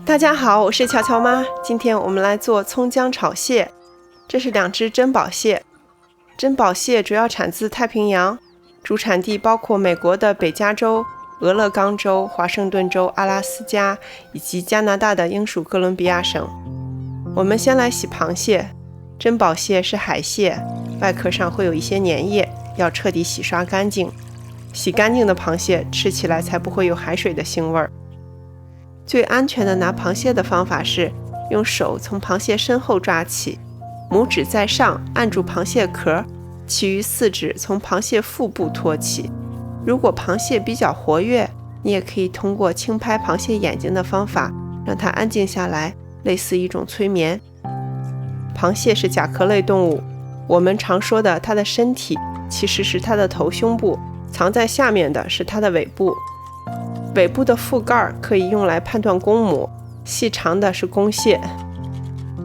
大家好，我是乔乔妈。今天我们来做葱姜炒蟹。这是2只珍宝蟹。珍宝蟹主要产自太平洋，主产地包括美国的北加州、俄勒冈州、华盛顿州、阿拉斯加以及加拿大的英属哥伦比亚省。我们先来洗螃蟹。珍宝蟹是海蟹，外壳上会有一些粘液，要彻底洗刷干净。洗干净的螃蟹吃起来才不会有海水的腥味儿。最安全的拿螃蟹的方法是用手从螃蟹身后抓起，拇指在上按住螃蟹壳，其余4指从螃蟹腹部托起。如果螃蟹比较活跃，你也可以通过轻拍螃蟹眼睛的方法让它安静下来，类似一种催眠。螃蟹是甲壳类动物，我们常说的它的身体其实是它的头胸部，藏在下面的是它的尾部。尾部的腹盖可以用来判断公母，细长的是公蟹。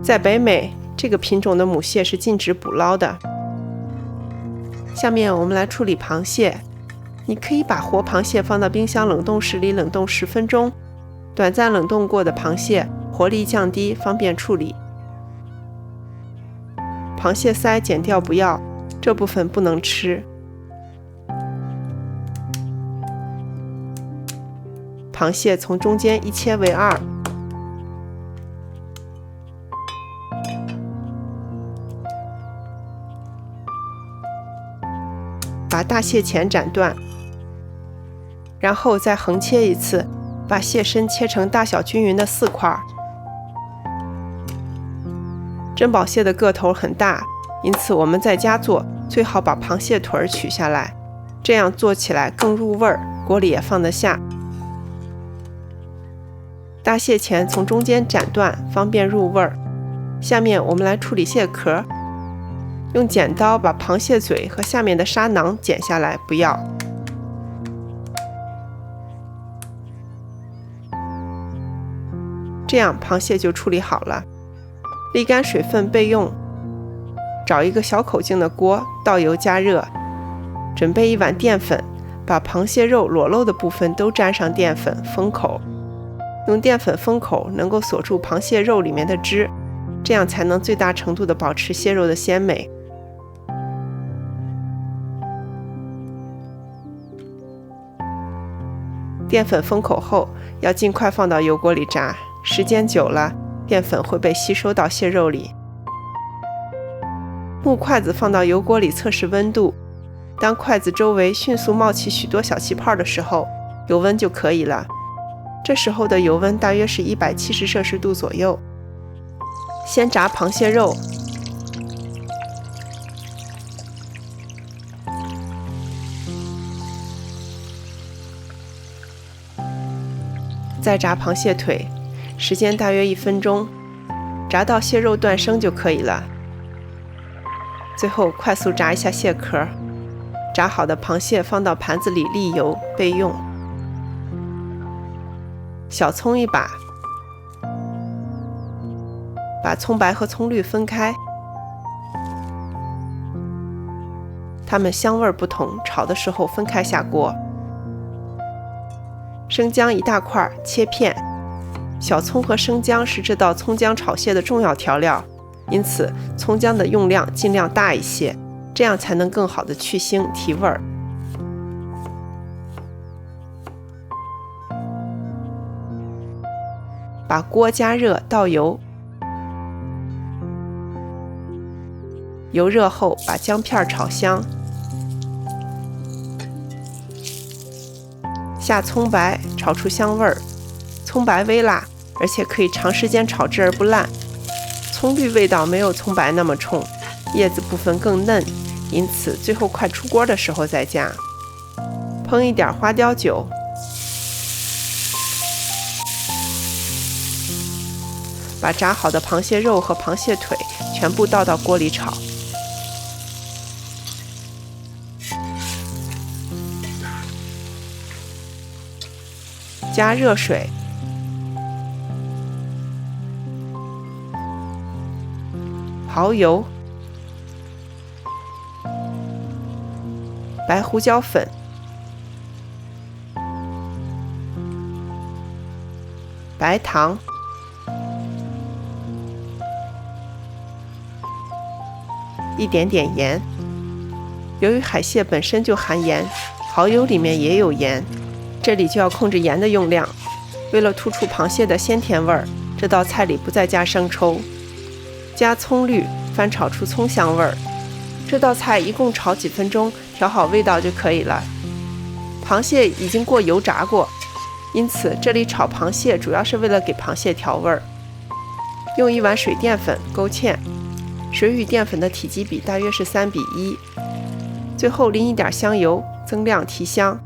在北美，这个品种的母蟹是禁止捕捞的。下面我们来处理螃蟹。你可以把活螃蟹放到冰箱冷冻室里冷冻10分钟，短暂冷冻过的螃蟹活力降低，方便处理。螃蟹鳃剪掉不要，这部分不能吃。螃蟹从中间一切为2，把大蟹钳斩断，然后再横切一次，把蟹身切成大小均匀的4块。珍宝蟹的个头很大，因此我们在家做最好把螃蟹腿取下来，这样做起来更入味儿，锅里也放得下。大蟹钳从中间斩断，方便入味儿。下面我们来处理蟹壳，用剪刀把螃蟹嘴和下面的沙囊剪下来，不要。这样螃蟹就处理好了。沥干水分备用。找一个小口径的锅，倒油加热，准备1碗淀粉，把螃蟹肉裸露的部分都沾上淀粉，封口。用淀粉封口能够锁住螃蟹肉里面的汁，这样才能最大程度地保持蟹肉的鲜美。淀粉封口后，要尽快放到油锅里炸，时间久了，淀粉会被吸收到蟹肉里。木筷子放到油锅里测试温度，当筷子周围迅速冒起许多小气泡的时候，油温就可以了。这时候的油温大约是170摄氏度左右。先炸螃蟹肉，再炸螃蟹腿，时间大约1分钟，炸到蟹肉断生就可以了。最后快速炸一下蟹壳，炸好的螃蟹放到盘子里沥油备用。小葱1把，把葱白和葱绿分开，它们香味不同，炒的时候分开下锅。生姜1大块，切片。小葱和生姜是这道葱姜炒蟹的重要调料，因此葱姜的用量尽量大一些，这样才能更好的去腥提味儿。把锅加热，倒油，油热后把姜片炒香，下葱白，炒出香味儿。葱白微辣，而且可以长时间炒制而不烂。葱绿味道没有葱白那么冲，叶子部分更嫩，因此最后快出锅的时候再加。烹一点花雕酒，把炸好的螃蟹肉和螃蟹腿全部倒到锅里炒。加热水，蚝油、白胡椒粉、白糖、一点点盐。由于海蟹本身就含盐，蚝油里面也有盐，这里就要控制盐的用量。为了突出螃蟹的鲜甜味儿，这道菜里不再加生抽，加葱绿，翻炒出葱香味儿。这道菜一共炒几分钟，调好味道就可以了。螃蟹已经过油炸过，因此这里炒螃蟹主要是为了给螃蟹调味儿。用1碗水淀粉勾芡，水与淀粉的体积比大约是3:1。最后淋一点香油，增亮提香。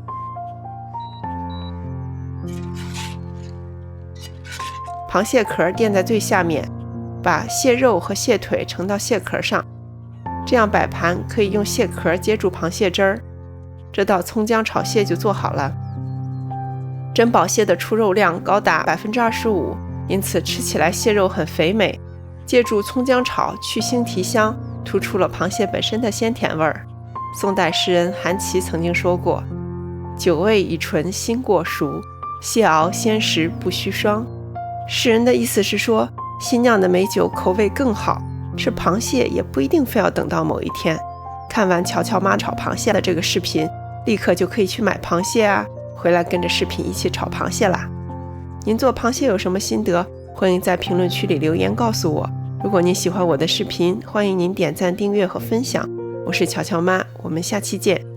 螃蟹壳垫在最下面，把蟹肉和蟹腿盛到蟹壳上，这样摆盘可以用蟹壳接住螃蟹汁儿。这道葱姜炒蟹就做好了。珍宝蟹的出肉量高达25%，因此吃起来蟹肉很肥美，借助葱姜炒去腥提香，突出了螃蟹本身的鲜甜味儿。宋代诗人韩琦曾经说过：“酒味已醇心过熟，蟹熬鲜食不须霜。”诗人的意思是说，新酿的美酒口味更好，吃螃蟹也不一定非要等到某一天。看完乔乔妈炒螃蟹的这个视频，立刻就可以去买螃蟹啊，回来跟着视频一起炒螃蟹啦。您做螃蟹有什么心得？欢迎在评论区里留言告诉我。如果您喜欢我的视频，欢迎您点赞、订阅和分享。我是乔乔妈，我们下期见。